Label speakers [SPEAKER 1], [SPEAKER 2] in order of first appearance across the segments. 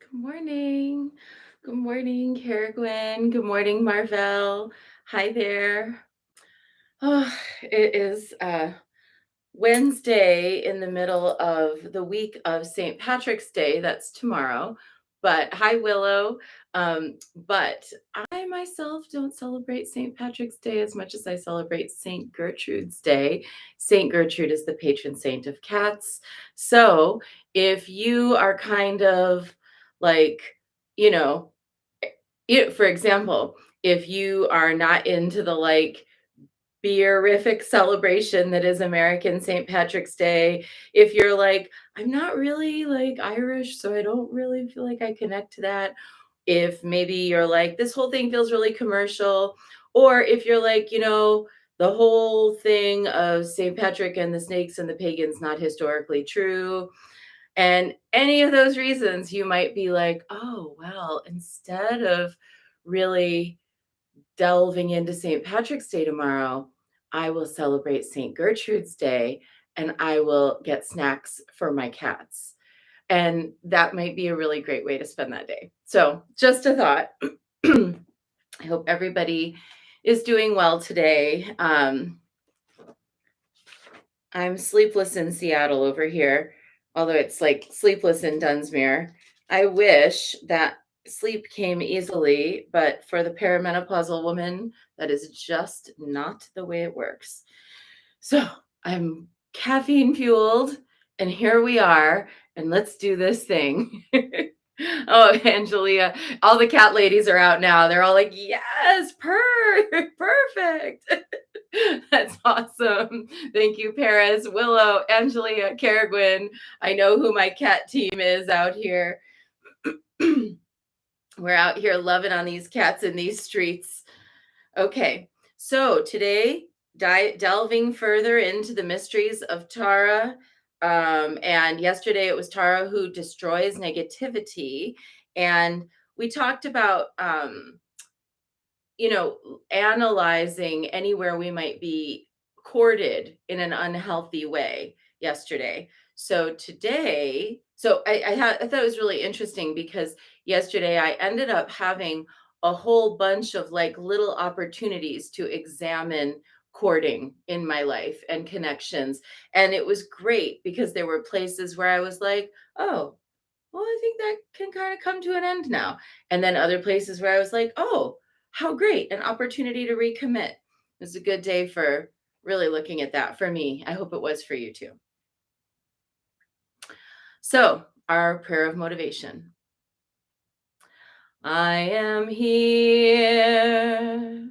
[SPEAKER 1] Good morning. Good morning, Caragwen. Good morning, Marvell. Hi there. Oh, it is Wednesday in the middle of the week of St. Patrick's Day. That's tomorrow. But hi, Willow. But I myself don't celebrate St. Patrick's Day as much as I celebrate St. Gertrude's Day. St. Gertrude is the patron saint of cats. So if you are kind of like, you know, for example, if you are not into the beerific celebration that is American St. Patrick's Day. If you're like, I'm not really like Irish, so I don't really feel like I connect to that. If maybe you're like, this whole thing feels really commercial, or if you're like, the whole thing of St. Patrick and the snakes and the pagans not historically true. And any of those reasons, you might be like, oh, well, instead of really delving into St. Patrick's Day tomorrow, I will celebrate St. Gertrude's Day and I will get snacks for my cats. And that might be a really great way to spend that day. So, just a thought. I hope everybody is doing well today. I'm sleepless in Seattle over here, although it's like sleepless in Dunsmuir. I wish that sleep came easily, but for the perimenopausal woman, that is just not the way it works. So I'm caffeine fueled, and here we are, and let's do this thing. Oh, Angelia, all the cat ladies are out now. They're all like, yes, perfect. That's awesome. Thank you, Paris, Willow, Angelia, Caragwen. I know who my cat team is out here. We're out here loving on these cats in these streets. Okay, so today, delving further into the mysteries of Tara. And yesterday it was Tara who destroys negativity. And we talked about analyzing anywhere we might be courted in an unhealthy way yesterday. So today, I thought it was really interesting because yesterday I ended up having a whole bunch of like little opportunities to examine courting in my life and connections. And it was great because there were places where I was like, oh, well, I think that can kind of come to an end now. And then other places where I was like, oh, how great, an opportunity to recommit. It was a good day for really looking at that for me. I hope it was for you too. So, our prayer of motivation. I am here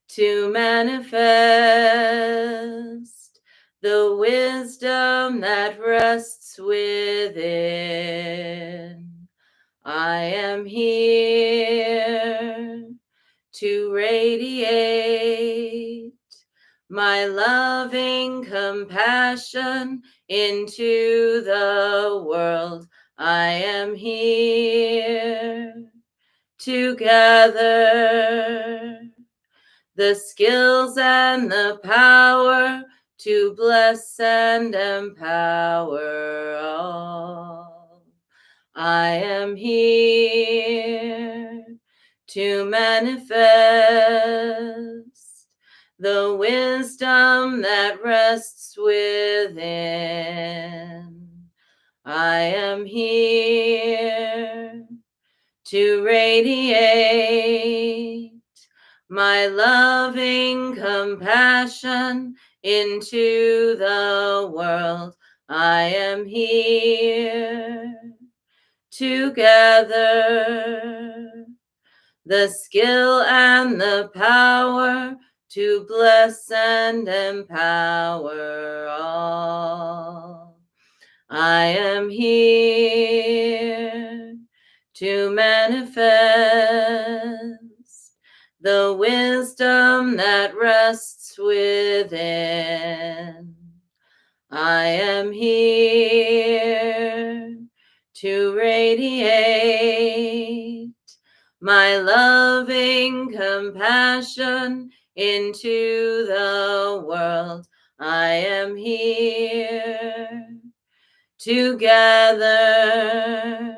[SPEAKER 1] to manifest the wisdom that rests within. I am here to radiate my loving compassion into the world. I am here to gather the skills and the power to bless and empower all. I am here to manifest the wisdom that rests within. I am here to radiate my loving compassion into the world. I am here to gather the skill and the power to bless and empower all. I am here to manifest the wisdom that rests within. I am here to radiate my loving compassion into the world. I am here to gather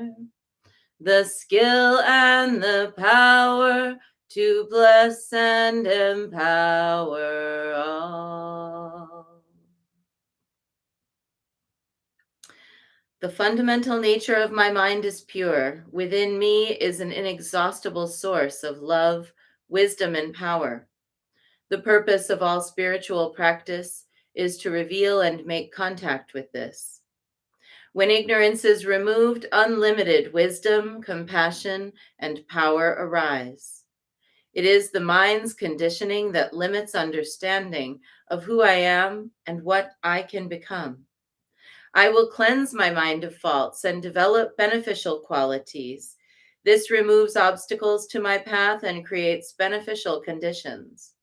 [SPEAKER 1] the skill and the power to bless and empower all. The fundamental nature of my mind is pure. Within me is an inexhaustible source of love, wisdom, and power. The purpose of all spiritual practice is to reveal and make contact with this. When ignorance is removed, unlimited wisdom, compassion, and power arise. It is the mind's conditioning that limits understanding of who I am and what I can become. I will cleanse my mind of faults and develop beneficial qualities. This removes obstacles to my path and creates beneficial conditions.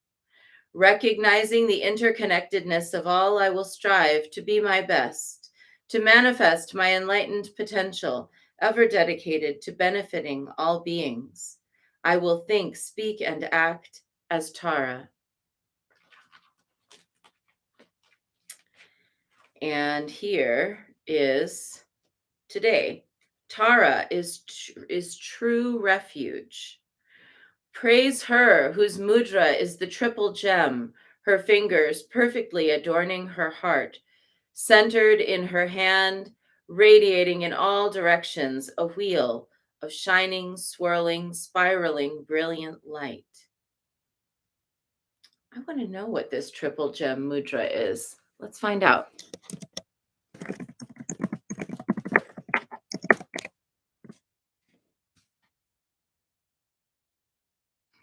[SPEAKER 1] Recognizing the interconnectedness of all, I will strive to be my best, to manifest my enlightened potential, ever dedicated to benefiting all beings. I will think, speak, and act as Tara. And here is today. Tara is true refuge. Praise her whose mudra is the triple gem, her fingers perfectly adorning her heart, centered in her hand, radiating in all directions, a wheel of shining, swirling, spiraling, brilliant light. I want to know what this triple gem mudra is. Let's find out.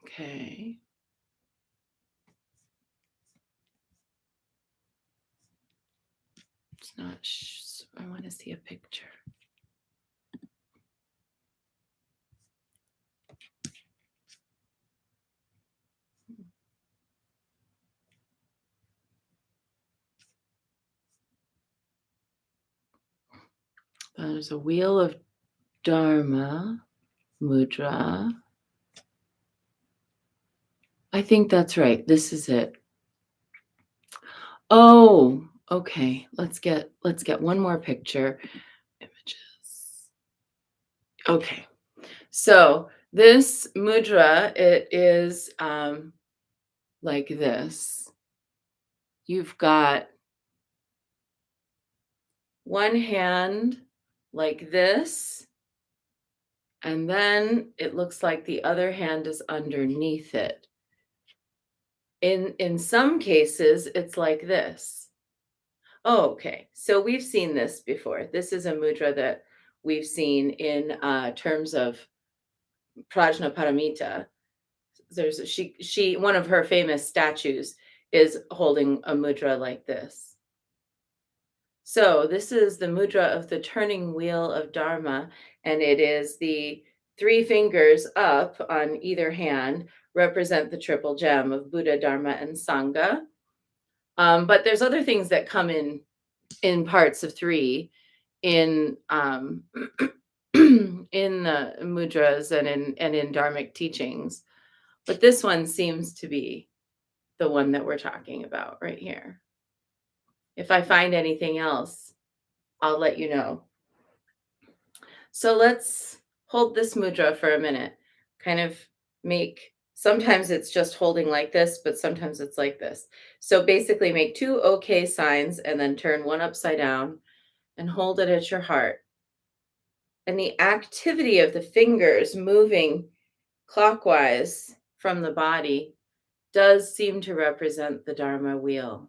[SPEAKER 1] Okay. It's not, I want to see a picture. There's a wheel of Dharma mudra. I think that's right. This is it. Oh, okay. Let's get one more picture. Images. Okay. So this mudra, it is like this. You've got one hand like this, and then it looks like the other hand is underneath it. In some cases, it's like this. Oh, okay. So we've seen this before. This is a mudra that we've seen in terms of Prajnaparamita. There's she one of her famous statues is holding a mudra like this. So this is the mudra of the turning wheel of Dharma, and it is the three fingers up on either hand represent the triple gem of Buddha, Dharma, and Sangha. But there's other things that come in parts of three in in the mudras and in dharmic teachings, but this one seems to be the one that we're talking about right here. If I find anything else, I'll let you know. So let's hold this mudra for a minute. Kind of make, sometimes it's just holding like this, but sometimes it's like this. So basically make two okay signs and then turn one upside down and hold it at your heart. And the activity of the fingers moving clockwise from the body does seem to represent the Dharma wheel.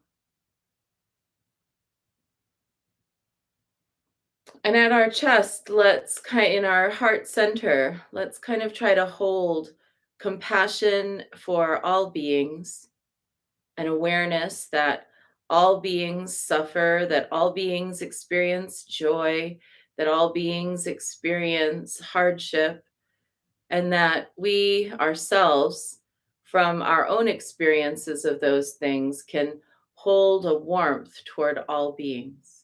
[SPEAKER 1] And at our chest, in our heart center, let's kind of try to hold compassion for all beings, an awareness that all beings suffer, that all beings experience joy, that all beings experience hardship, and that we ourselves, from our own experiences of those things, can hold a warmth toward all beings.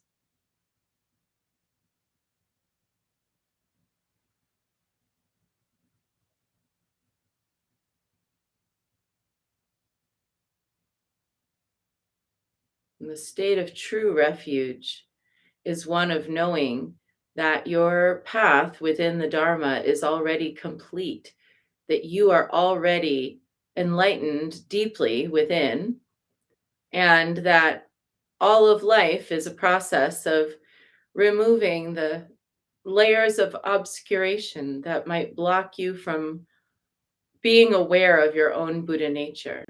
[SPEAKER 1] And the state of true refuge is one of knowing that your path within the Dharma is already complete, that you are already enlightened deeply within, and that all of life is a process of removing the layers of obscuration that might block you from being aware of your own Buddha nature.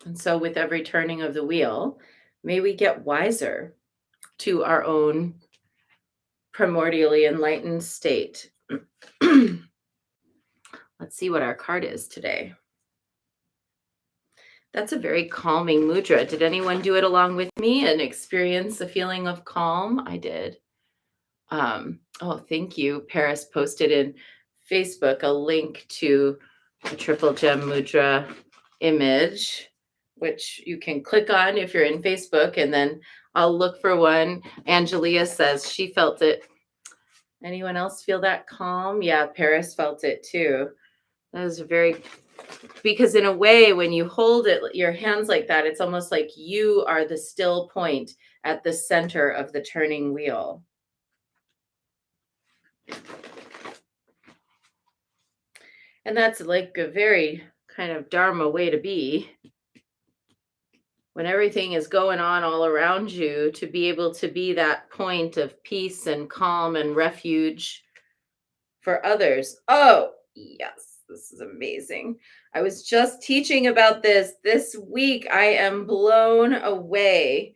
[SPEAKER 1] And so, with every turning of the wheel, may we get wiser to our own primordially enlightened state. Let's see what our card is today. That's a very calming mudra. Did anyone do it along with me and experience a feeling of calm? I did. Oh, thank you. Paris posted in Facebook a link to a triple gem mudra image, which you can click on if you're in Facebook, and then I'll look for one. Angelia says she felt it. Anyone else feel that calm? Yeah, Paris felt it too. That was very, because in a way, when you hold it, your hands like that, it's almost like you are the still point at the center of the turning wheel. And that's like a very kind of Dharma way to be. When everything is going on all around you, to be able to be that point of peace and calm and refuge for others. Oh, yes, this is amazing. I was just teaching about this week. I am blown away.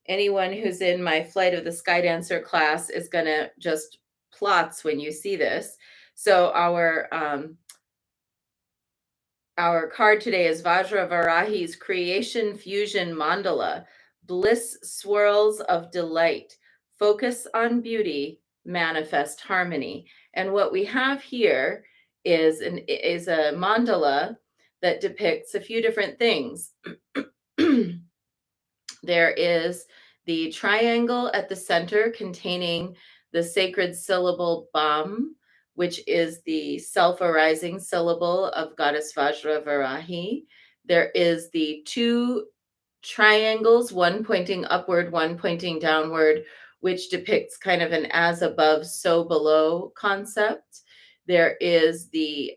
[SPEAKER 1] Anyone who's in my Flight of the Sky Dancer class is going to just plots when you see this. So our card today is Vajravarahi's Creation Fusion Mandala, Bliss Swirls of Delight, Focus on Beauty, Manifest Harmony. And what we have here is a mandala that depicts a few different things. There is the triangle at the center containing the sacred syllable Bam, which is the self-arising syllable of Goddess Vajravarahi. There is the two triangles, one pointing upward, one pointing downward, which depicts kind of an as above, so below concept. There is the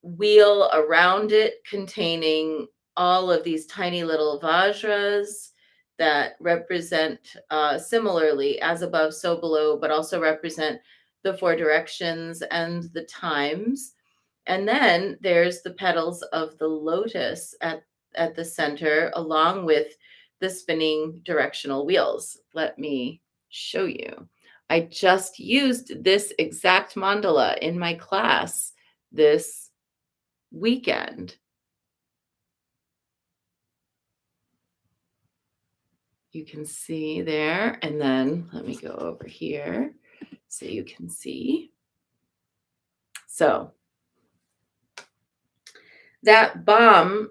[SPEAKER 1] wheel around it containing all of these tiny little vajras that represent similarly as above, so below, but also represent the four directions and the times. And then there's the petals of the lotus at the center, along with the spinning directional wheels. Let me show you. I just used this exact mandala in my class this weekend. You can see there, and then let me go over here so you can see. So that Bam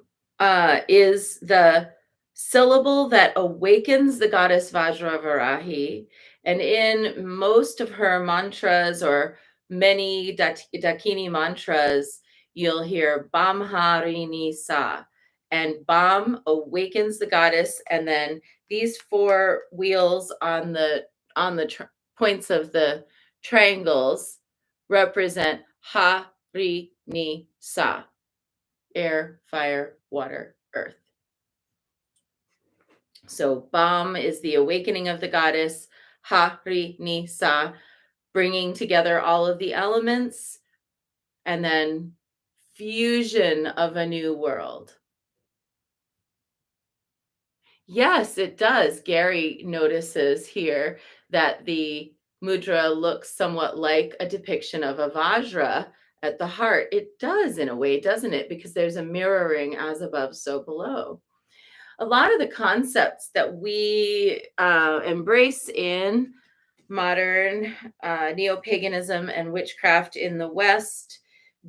[SPEAKER 1] is the syllable that awakens the goddess Vajravarahi. And in most of her mantras, or many Dakini mantras, you'll hear Bam Harini Sa. And Bam awakens the goddess. And then these four wheels on the points of the triangles represent Ha Ri Ni Sa. Air, fire, water, earth. So Bam is the awakening of the goddess, Ha Ri Ni Sa, bringing together all of the elements, and then fusion of a new world. Yes, it does. Gary notices here that the mudra looks somewhat like a depiction of a vajra at the heart. It does in a way, doesn't it? Because there's a mirroring as above, so below. A lot of the concepts that we embrace in modern neo-paganism and witchcraft in the West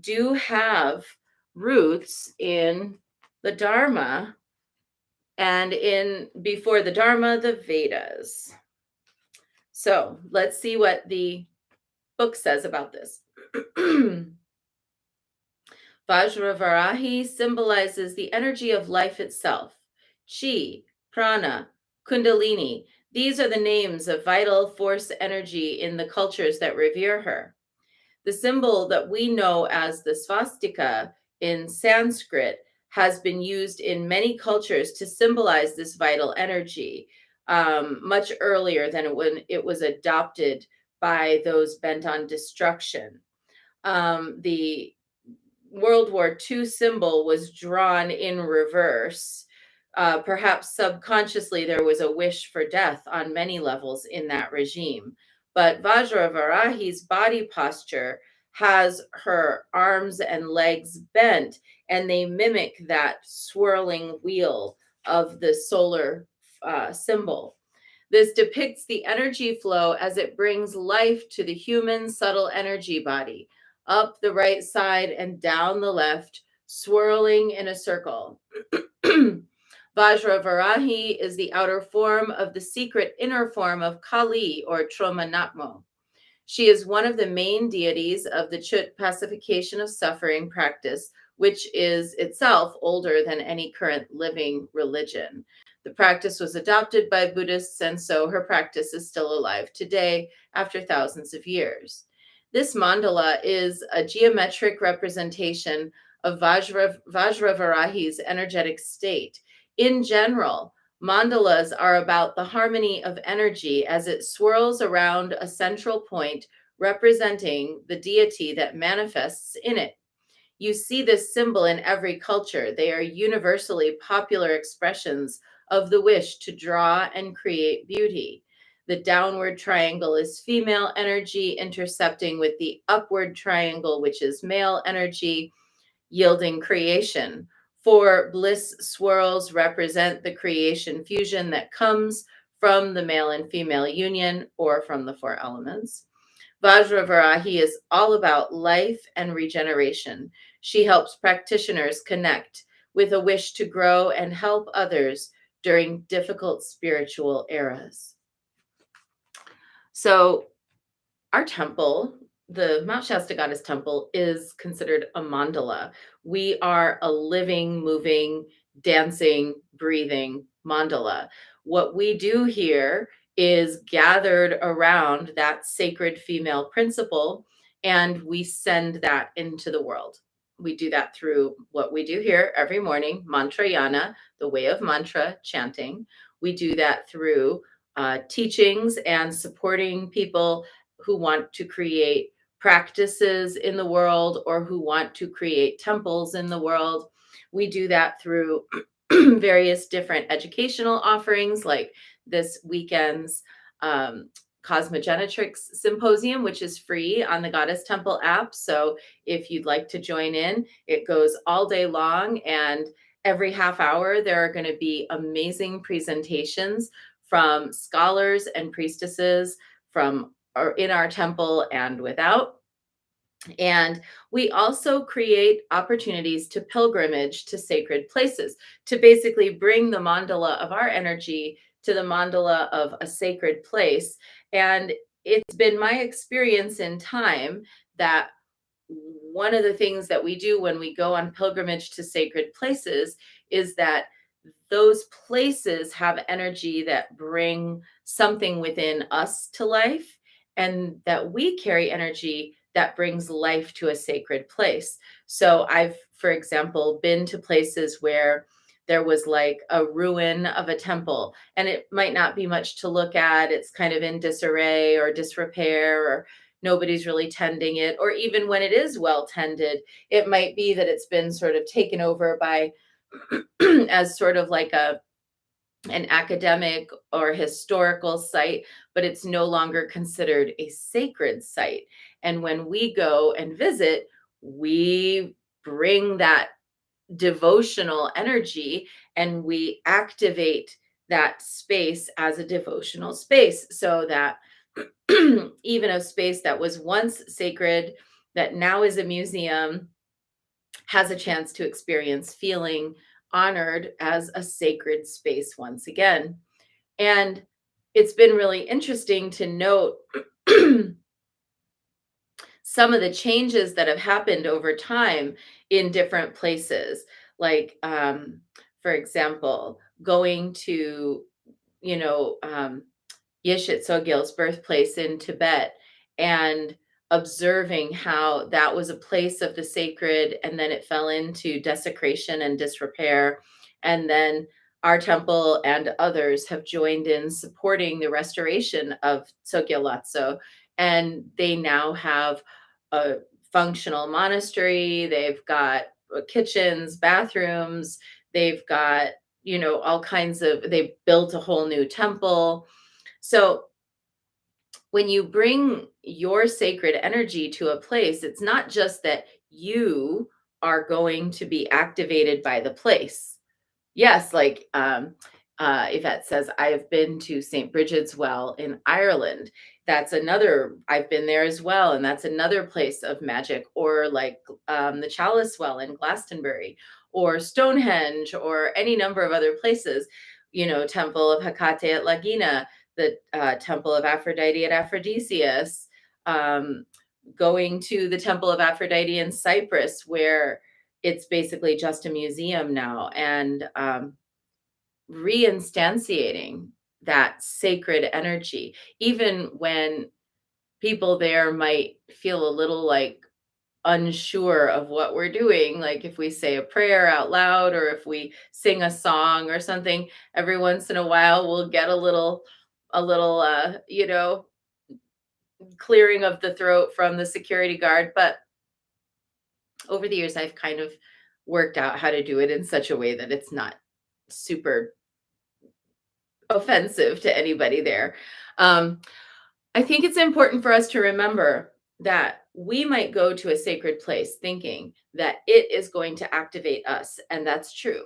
[SPEAKER 1] do have roots in the Dharma, and in before the Dharma, the Vedas. So let's see what the book says about this. Vajravarahi symbolizes the energy of life itself, chi, prana, kundalini, These are the names of vital force energy in the cultures that revere her. The symbol that we know as the swastika in Sanskrit has been used in many cultures to symbolize this vital energy, much earlier than when it was adopted by those bent on destruction. The World War II symbol was drawn in reverse. Perhaps subconsciously, there was a wish for death on many levels in that regime. But Vajravarahi's body posture has her arms and legs bent, and they mimic that swirling wheel of the solar symbol. This depicts the energy flow as it brings life to the human subtle energy body, up the right side and down the left, swirling in a circle. Vajravarahi is the outer form of the secret inner form of Kali or Tromanatmo. She is one of the main deities of the Chut pacification of suffering practice, which is itself older than any current living religion. The practice was adopted by Buddhists, and so her practice is still alive today after thousands of years. This mandala is a geometric representation of Vajravarahi's energetic state. In general, mandalas are about the harmony of energy as it swirls around a central point representing the deity that manifests in it. You see this symbol in every culture. They are universally popular expressions of the wish to draw and create beauty. The downward triangle is female energy intercepting with the upward triangle, which is male energy, yielding creation. Four bliss swirls represent the creation fusion that comes from the male and female union or from the four elements. Vajravarahi is all about life and regeneration. She helps practitioners connect with a wish to grow and help others during difficult spiritual eras. So, our temple, the Mount Shasta Goddess Temple, is considered a mandala. We are a living, moving, dancing, breathing mandala. What we do here is gathered around that sacred female principle, and we send that into the world. We do that through what we do here every morning, mantrayana, the way of mantra chanting. We do that through teachings and supporting people who want to create practices in the world or who want to create temples in the world. We do that through various different educational offerings, like this weekend's Cosmogenetrix Symposium, which is free on the Goddess Temple app. So if you'd like to join in, it goes all day long, and every half hour there are going to be amazing presentations from scholars and priestesses from in our temple and without. And we also create opportunities to pilgrimage to sacred places, to basically bring the mandala of our energy to the mandala of a sacred place. And it's been my experience in time that one of the things that we do when we go on pilgrimage to sacred places is that those places have energy that bring something within us to life, and that we carry energy that brings life to a sacred place. So I've, for example, been to places where there was like a ruin of a temple, and it might not be much to look at. It's kind of in disarray or disrepair, or nobody's really tending it. Or even when it is well tended, it might be that it's been sort of taken over by as sort of like an academic or historical site, but it's no longer considered a sacred site. And when we go and visit, we bring that devotional energy and we activate that space as a devotional space, so that even a space that was once sacred, that now is a museum, has a chance to experience feeling honored as a sacred space once again. And it's been really interesting to note some of the changes that have happened over time in different places. Like, for example, going to, you know, Yeshit Tsogyal's birthplace in Tibet, and observing how that was a place of the sacred, and then it fell into desecration and disrepair. And then our temple and others have joined in supporting the restoration of Tsogyal Lhotso, and they now have a functional monastery. They've got kitchens, bathrooms, they've got, all kinds of, they built a whole new temple. So when you bring your sacred energy to a place, it's not just that you are going to be activated by the place. Yes, like Yvette says, I have been to St. Bridget's Well in Ireland. That's another, I've been there as well. And that's another place of magic. Or like the Chalice Well in Glastonbury, or Stonehenge, or any number of other places, Temple of Hecate at Laguna, the Temple of Aphrodite at Aphrodisias, um, going to the Temple of Aphrodite in Cyprus, where it's basically just a museum now, and reinstantiating that sacred energy, even when people there might feel a little like unsure of what we're doing. Like if we say a prayer out loud, or if we sing a song or something, every once in a while we'll get a little clearing of the throat from the security guard. But over the years, I've kind of worked out how to do it in such a way that it's not super offensive to anybody there. Um, I think it's important for us to remember that we might go to a sacred place thinking that it is going to activate us, and that's true.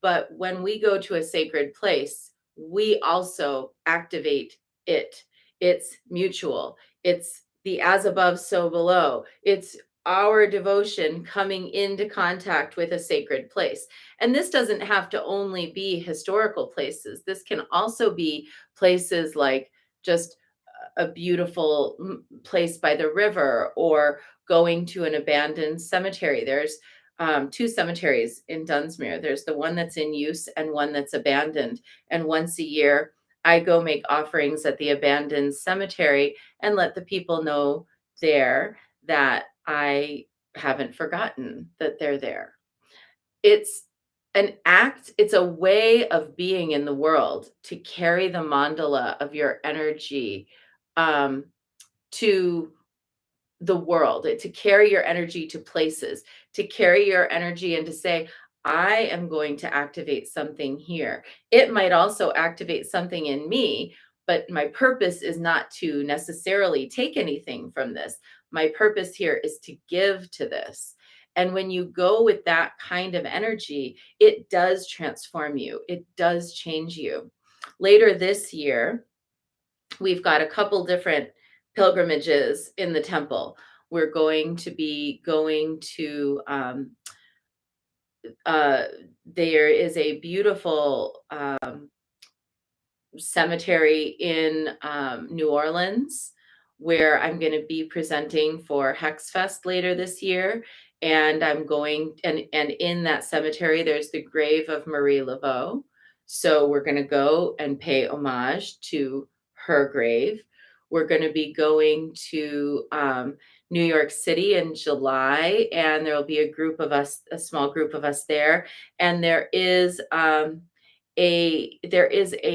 [SPEAKER 1] But when we go to a sacred place, we also activate it. It's mutual. It's the as above, so below. It's our devotion coming into contact with a sacred place. And this doesn't have to only be historical places. This can also be places like just a beautiful place by the river, or going to an abandoned cemetery. There's two cemeteries in Dunsmuir. There's the one that's in use and one that's abandoned. And once a year, I go make offerings at the abandoned cemetery and let the people know there that I haven't forgotten that they're there. It's an act, it's a way of being in the world to carry the mandala of your energy um, to the world, to carry your energy to places, to carry your energy and to say, I am going to activate something here. It might also activate something in me, but my purpose is not to necessarily take anything from this. My purpose here is to give to this. And when you go with that kind of energy, it does transform you, it does change you. Later this year, we've got a couple different pilgrimages in the temple. We're going to be going to, uh, there is a beautiful cemetery in New Orleans, where I'm going to be presenting for Hex Fest later this year. And I'm going, and in that cemetery, there's the grave of Marie Laveau. So we're going to go and pay homage to her grave. We're going to be going to New York City in July, and there will be a group of us, a small group of us there. And there is a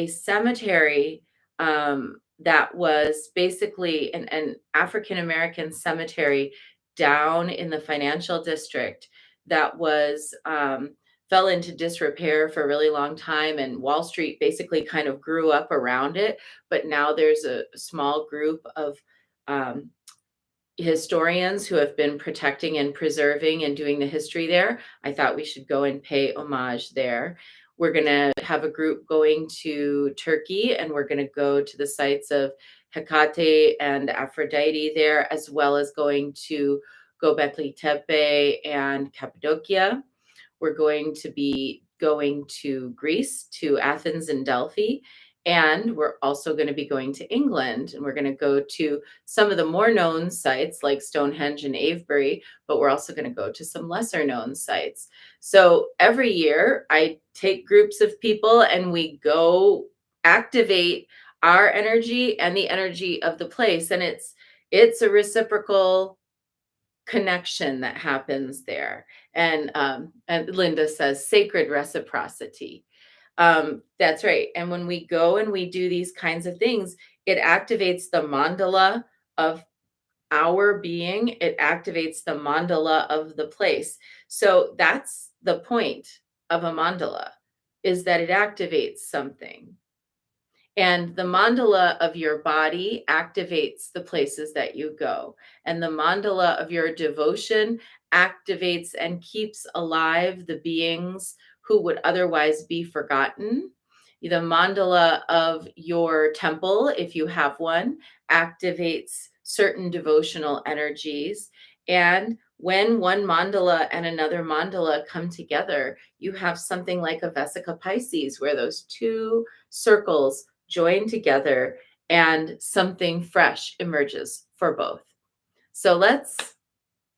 [SPEAKER 1] cemetery that was basically an African American cemetery down in the financial district that was fell into disrepair for a really long time, and Wall Street basically kind of grew up around it. But now there's a small group of um, historians who have been protecting and preserving and doing the history there. I thought we should go and pay homage there. We're going to have a group going to Turkey, and we're going to go to the sites of Hecate and Aphrodite there, as well as going to Göbekli Tepe and Cappadocia. We're going to be going to Greece, to Athens and Delphi. And we're also going to be going to England, and we're going to go to some of the more known sites like Stonehenge and Avebury, but we're also going to go to some lesser known sites. So every year I take groups of people and we go activate our energy and the energy of the place. And it's a reciprocal connection that happens there. And Linda says sacred reciprocity. That's right. And when we go and we do these kinds of things, it activates the mandala of our being, it activates the mandala of the place. So that's the point of a mandala, is that it activates something. And the mandala of your body activates the places that you go. And the mandala of your devotion activates and keeps alive the beings who would otherwise be forgotten. The mandala of your temple, if you have one, activates certain devotional energies. And when one mandala and another mandala come together, you have something like a Vesica Pisces, where those two circles join together and something fresh emerges for both. So let's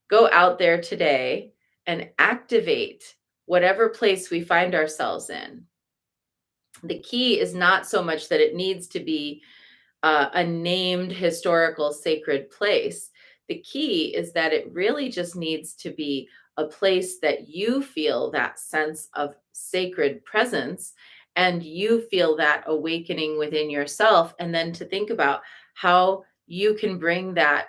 [SPEAKER 1] go out there today and activate whatever place we find ourselves in. The key is not so much that it needs to be a named historical sacred place. The key is that it really just needs to be a place that you feel that sense of sacred presence and you feel that awakening within yourself. And then to think about how you can bring that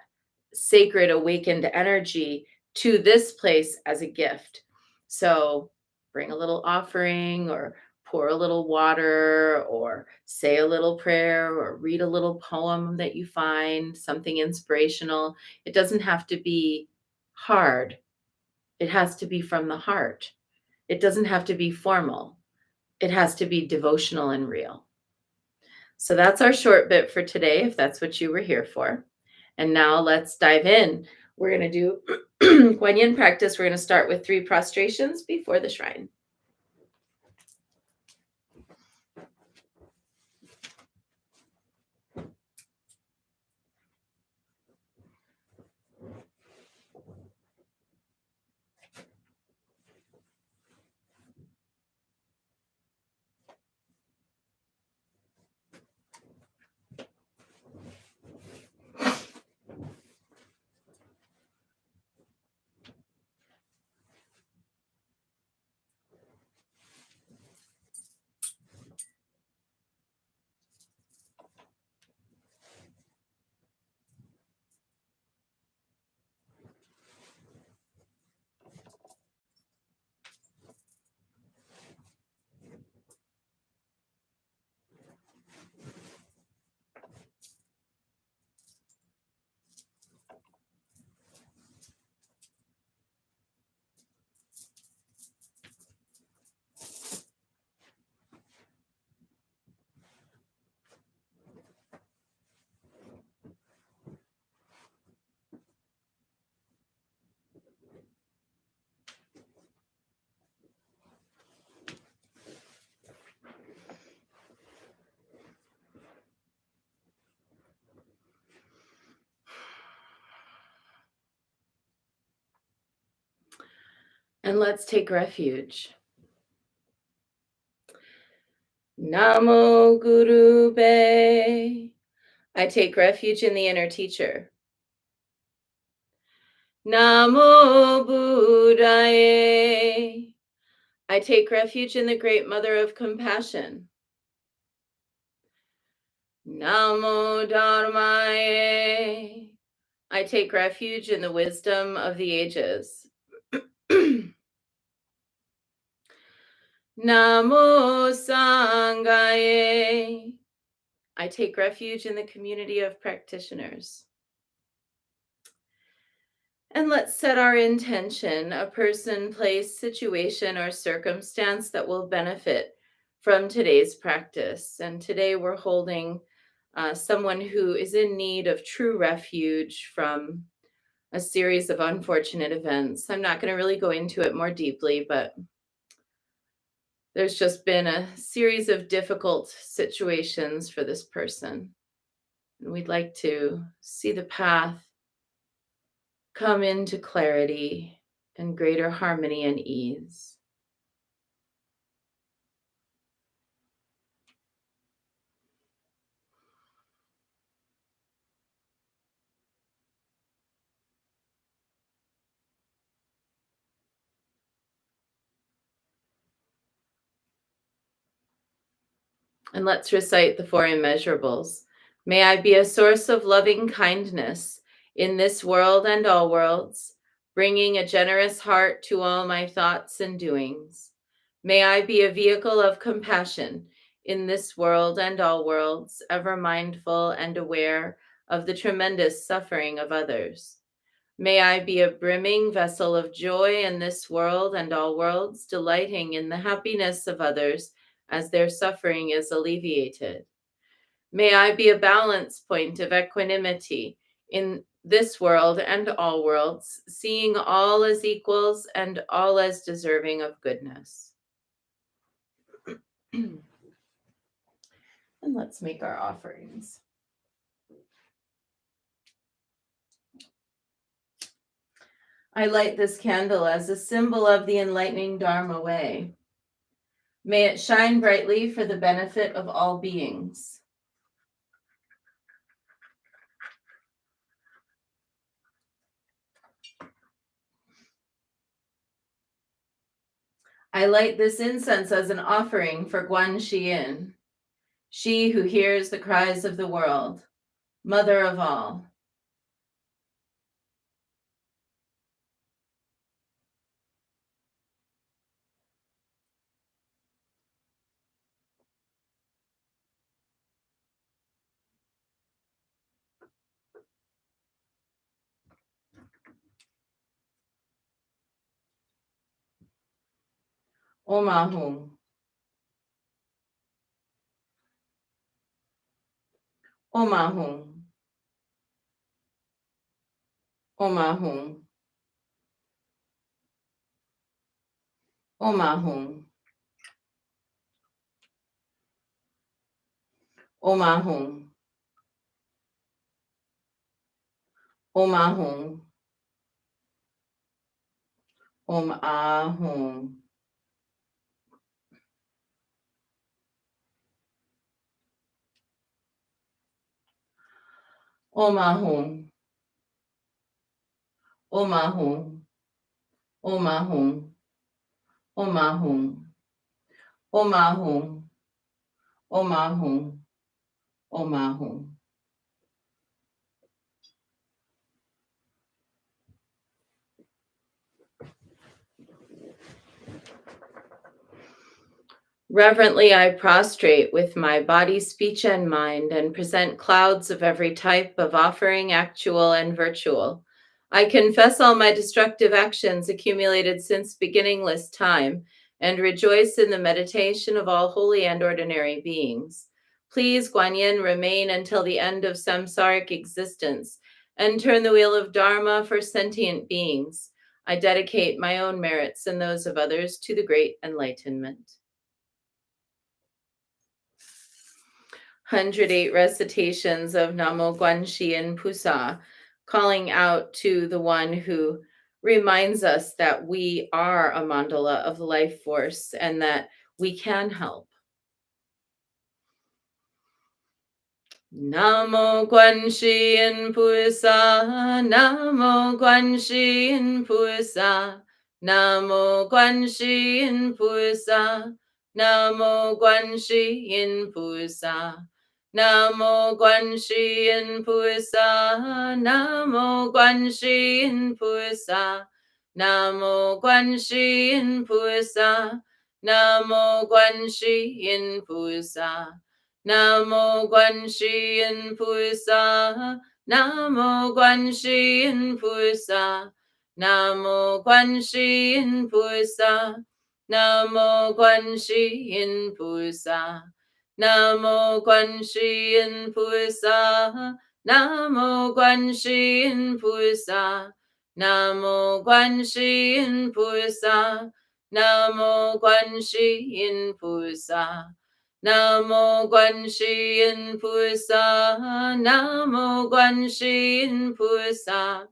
[SPEAKER 1] sacred awakened energy to this place as a gift. So bring a little offering or pour a little water or say a little prayer or read a little poem that you find, something inspirational. It doesn't have to be hard. It has to be from the heart. It doesn't have to be formal. It has to be devotional and real. So that's our short bit for today, if that's what you were here for. And now let's dive in. We're going to do Guan Yin practice. We're going to start with 3 prostrations before the shrine. And let's take refuge. Namo Guru Be. I take refuge in the inner teacher. Namo Buddhaye. I take refuge in the great mother of compassion. Namo Dharmaye. I take refuge in the wisdom of the ages. Namo Sanghaye. I take refuge in the community of practitioners. And let's set our intention, a person, place, situation, or circumstance that will benefit from today's practice. And today we're holding someone who is in need of true refuge from a series of unfortunate events. I'm not going to really go into it more deeply, but there's just been a series of difficult situations for this person. And we'd like to see the path come into clarity and greater harmony and ease. And let's recite the 4 Immeasurables. May I be a source of loving kindness in this world and all worlds, bringing a generous heart to all my thoughts and doings. May I be a vehicle of compassion in this world and all worlds, ever mindful and aware of the tremendous suffering of others. May I be a brimming vessel of joy in this world and all worlds, delighting in the happiness of others as their suffering is alleviated. May I be a balance point of equanimity in this world and all worlds, seeing all as equals and all as deserving of goodness. And let's make our offerings. I light this candle as a symbol of the enlightening Dharma way. May it shine brightly for the benefit of all beings. I light this incense as an offering for Guan Xiyin, she who hears the cries of the world, mother of all. Omahum. Omahum. Omahum. Omahum. Omahum. Omahum. Omahum. Omahum. Omahum. Omahum. Omahum. Omahum. Omahum. Omahum. Reverently, I prostrate with my body, speech, and mind and present clouds of every type of offering, actual and virtual. I confess all my destructive actions accumulated since beginningless time and rejoice in the meditation of all holy and ordinary beings. Please, Guanyin, remain until the end of samsaric existence and turn the wheel of Dharma for sentient beings. I dedicate my own merits and those of others to the great enlightenment. 108 recitations of Namo Guanxian Pusa, calling out to the one who reminds us that we are a mandala of life force and that we can help. Namo Guanxian Pusa, Namo Guanxian Pusa, Namo Guanxian Pusa, Namo Guanxian Pusa. Namo Guanxian Pusa, Namo Guanxian Pusa, Namo Guanxian Pusa, Namo Guanxian Pusa. Namo Guanxian Pusa, Namo Guanxian Pusa, Namo Guanxian Pusa, Namo Guanxian Pusa, Namo Guanxian Pusa, Namo Guanxian Pusa, Namo Guanxian Pusa, Namo Guanxian Pusa. Namo Guanxian Pusa, Namo Guanxian Pusa,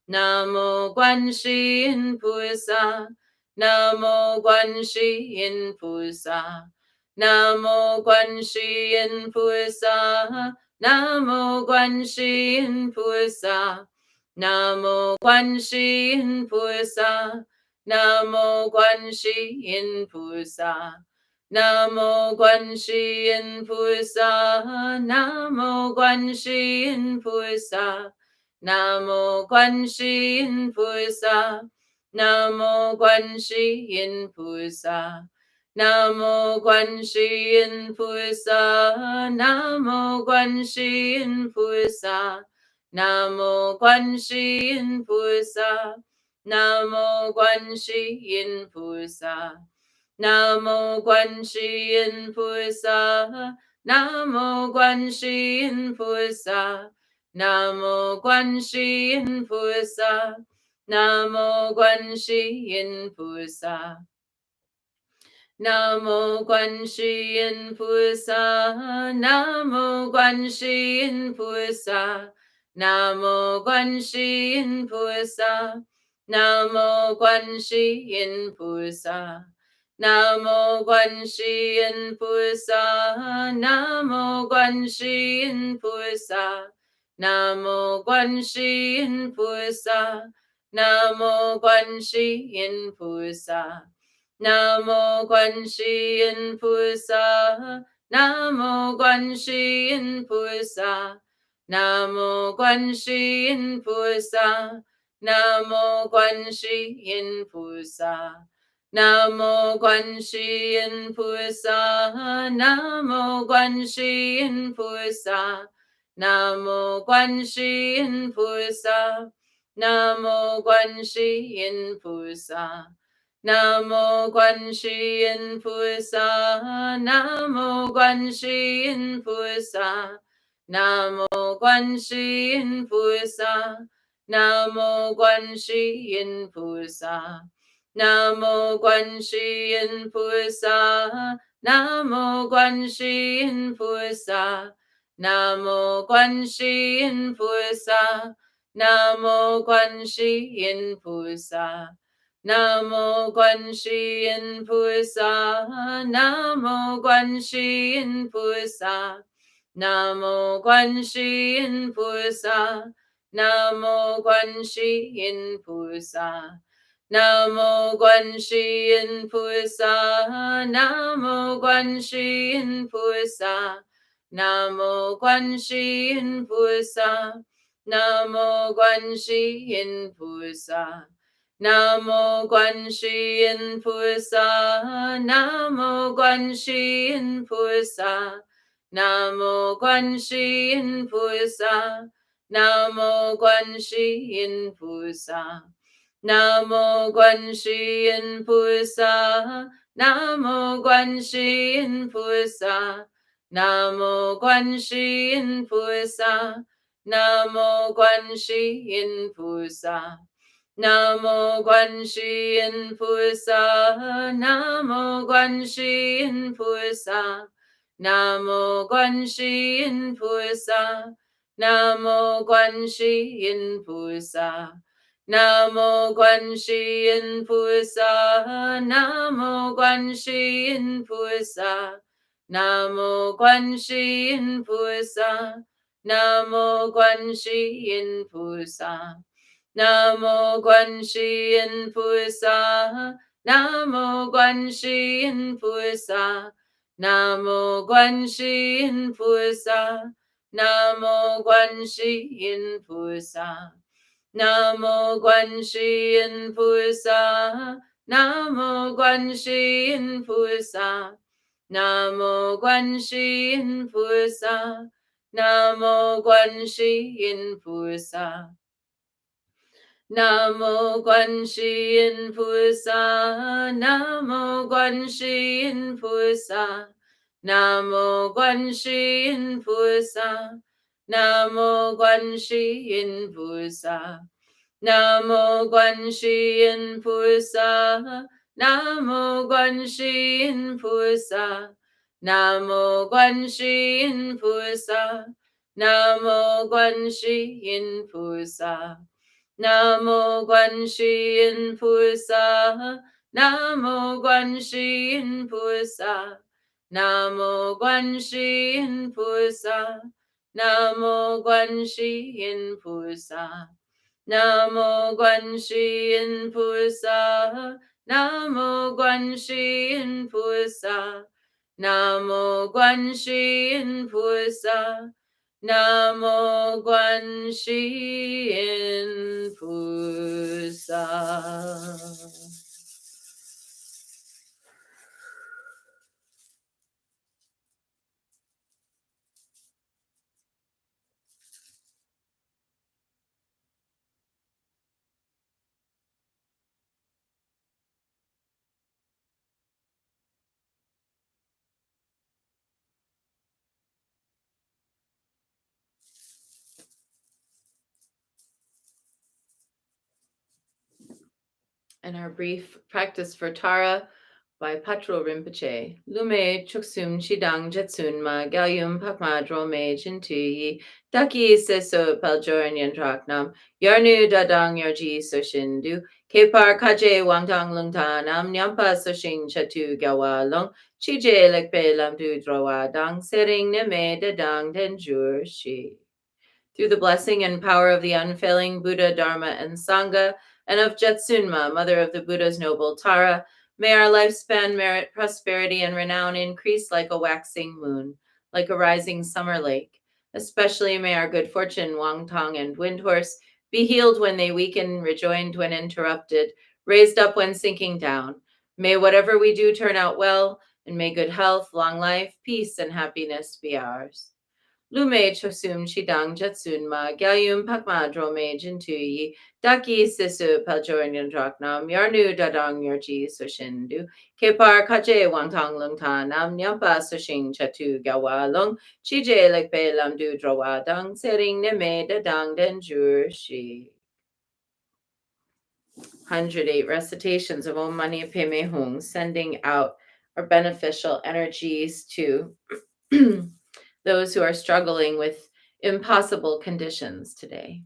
[SPEAKER 1] Namo Guanxian Pusa, Namo Guanxian Pusa, Namo Guanxian Pusa, Namo Guanxian Pusa, Namo Guanxian Pusa, Namo Guanxian Pusa. Namo Guan Shi Yin Pusa, Namo Guan Shi Yin Pusa, Namo Guan Shi Yin Pusa, Namo Guan Shi Yin Pusa, Namo Guan Shi Yin Pusa, Namo Guan Shi Yin Pusa, Namo Guan Shi Yin Pusa, Namo Guan Shi Yin Pusa. Namo Guan Shi Yin Pusa, Namo Guan Shi Yin Pusa, Namo Guan Shi Yin Pusa, Namo Guan Shi Yin Pusa. Namo Guan Shi Yin Pusa, Namo Guan Shi Yin Pusa, Namo Guan Shi Yin Pusa, Namo Guan Shi Yin Pusa. Namo Guan Shi Yin Pusa, Namo Guan Shi Yin Pusa, Namo Guan Shi Yin Pusa, Namo Guan Shi Yin Pusa. Namo Guan Shi Yin Pusa, Namo Guan Shi Yin Pusa, Namo Guan Shi Yin Pusa, Namo Guan Shi Yin Pusa. Namo Guan Shi Yin Pusa, Namo Guan Shi Yin Pusa, Namo Guan Shi Yin Pusa, Namo Guan Shi Yin Pusa. Namo Guan Shi Yin Pusa, Namo Guan Shi Yin Pusa, Namo Guan Shi Yin Pusa, Namo Guan Shi Yin Pusa. Namo Guan Shi Yin Pusa, Namo Guan Shi Yin Pusa, Namo Guan Shi Yin Pusa, Namo Guan Shi Yin Pusa. Namo Guan Shi Yin Pusa, Namo Guan Shi Yin Pusa, Namo Guan Shi Yin Pusa, Namo Guan Shi Yin Pusa. Namo Guan Shi Yin Pusa, Namo Guan Shi Yin Pusa, Namo Guan Shi Yin Pusa, Namo Guan Shi Yin Pusa. Namo Guan Shi Yin Pusa, Namo Guan Shi Yin Pusa, Namo Guan Shi Yin Pusa, Namo Guan Shi Yin Pusa. Namo Guan Shi Yin Pusa, Namo Guan Shi Yin Pusa, Namo Guan Shi Yin Pusa, Namo Guan Shi Yin Pusa. Namo Guan Shi Yin Pusa, Namo Guan Shi Yin Pusa, Namo Guan Shi Yin Pusa, Namo Guan Shi Yin Pusa. Namo Guan Shi Yin Pusa, Namo Guan Shi Yin Pusa, Namo Guan Shi Yin Pusa, Namo Guan Shi Yin Pusa. Namo Guan Shi Yin Pusa, Namo Guan Shi Yin Pusa, Namo Guan Shi Yin Pusa, Namo Guan Shi Yin Pusa. Namo Guan Shi Yin Pusa, Namo Guan Shi Yin Pusa, Namo Guan Shi Yin Pusa, Namo Guan Shi Yin Pusa. Namo Guan Shi Yin Pusa, Namo Guan Shi Yin Pusa, Namo Guan Shi Yin Pusa, Namo Guan Shi Yin Pusa. Namo Guan Shi Yin Pusa, Namo Guan Shi Yin Pusa, Namo Guan Shi Yin Pusa, Namo Guan Shi Yin Pusa. Namo Guan Shi Yin Pusa, Namo Guan Shi Yin Pusa, Namo Guan Shi Yin Pusa, Namo Guan Shi Yin Pusa. Namo Guan Shi Yin Pusa, Namo Guan Shi Yin Pusa, Namo Guanxi Yin Pusa. Namo Guanxi Yin Pusa. And our brief practice for Tara by Patro Rinpoche. Lume chuksum chidang jetsun ma galyum pakma drome jintuyi daki seso peljorn yantraknam yarnu dadang yarji soshindu kepar kaje wangtang lungtanam nyampa soshin chatu gawa long chije lekpe lamdu drowa dang sering neme dadang tenjur shi. Through the blessing and power of the unfailing Buddha, Dharma, and Sangha, and of Jetsunma, mother of the Buddha's noble Tara, may our lifespan, merit, prosperity, and renown increase like a waxing moon, like a rising summer lake. Especially may our good fortune, Wangtong and Windhorse, be healed when they weaken, rejoined when interrupted, raised up when sinking down. May whatever we do turn out well, and may good health, long life, peace, and happiness be ours. Lume chosum chidang jetsun ma galyum pakma drome jintuyi daki sisu paljornyan draknam yarnu dadang yarji sushindu kepar kaje wangtang lungta nam nyampa sushing chatu gawa long chije lekpe lamdu drawa dang sering neme dadang denjur shi. 108 recitations of Om Mani Padme Hum, sending out our beneficial energies to those who are struggling with impossible conditions today.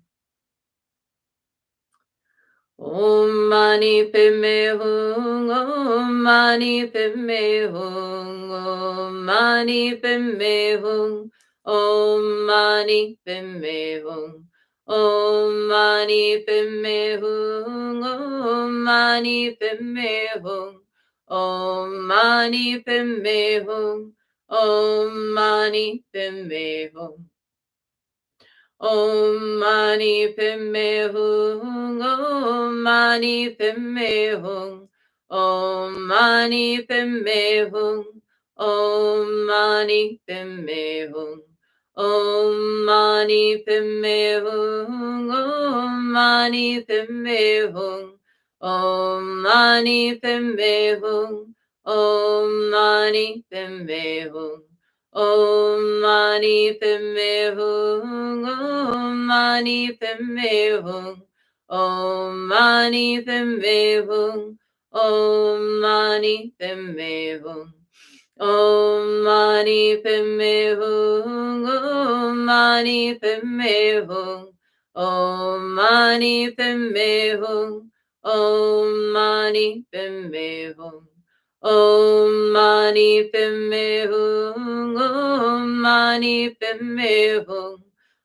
[SPEAKER 1] Om Mani Padme Hum, Om Mani Padme Hum, Om Mani Padme Hum, Om Mani Padme Hum, Om Mani Padme Hum, Om Mani Padme Hum, Om Mani Padme Hum, Om Mani Padme Hum. Om Mani Padme Hum, Om Mani Padme Hum, Om Mani Padme Hum, Om Mani Padme Hum, Om Mani Padme Hum, Om Mani Padme Hum, Om Mani Padme Hum, Om Mani Padme Hum. Om Mani Padme Hum, Om Mani Padme Hum, Om Mani Padme Hum, Om Mani Padme Hum, Om Mani Padme Hum, Om Mani Padme Hum, Om Mani Padme Hum, Om Mani Padme Hum. Om Mani Padme Hum, Om Mani Padme Hum,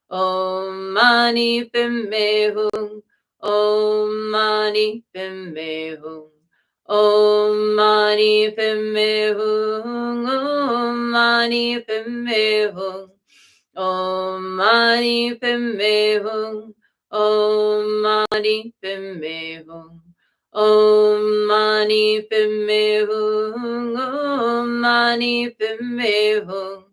[SPEAKER 1] Om Mani Padme Hum, Om Mani Padme Hum, Om Mani Padme Hum, Om Mani Padme Hum, Om Mani Padme Hum, Om Mani Padme Hum. Om Mani Padme Hum, Om Mani Padme Hum, Om Mani Padme Hum,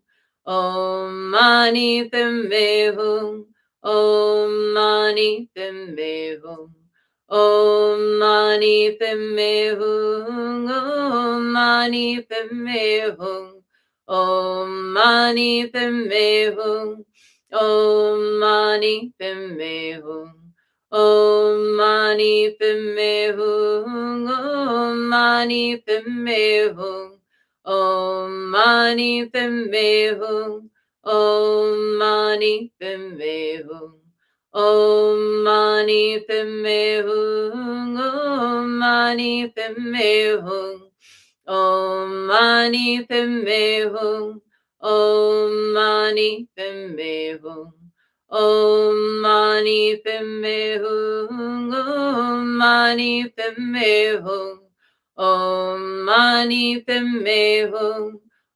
[SPEAKER 1] Om Mani Padme Hum, Om Mani Padme Hum, Om Mani Padme Hum, Om Mani Padme Hum, Om Mani Padme Hum. Om Mani Padme Hum, Om Mani Padme Hum, Om Mani Padme Hum, Om Mani Padme Hum, Om Mani Padme Hum, Om Mani Padme Hum, Om Mani Padme Hum, Om Mani Padme Hum. Om Mani Padme Hum, Om Mani Padme Hum, Om Mani Padme Hum,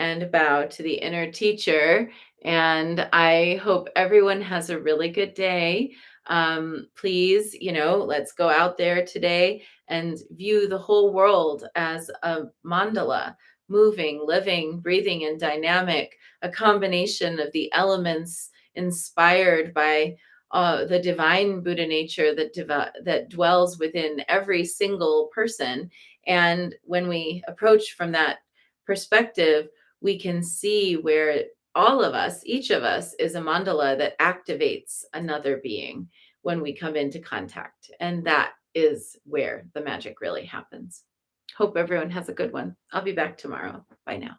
[SPEAKER 1] and bow to the inner teacher. And I hope everyone has a really good day. Please, let's go out there today and view the whole world as a mandala, moving, living, breathing, and dynamic, a combination of the elements inspired by the divine Buddha nature that dwells within every single person. And when we approach from that perspective, we can see where all of us, each of us, is a mandala that activates another being when we come into contact. And that is where the magic really happens. Hope everyone has a good one. I'll be back tomorrow. Bye now.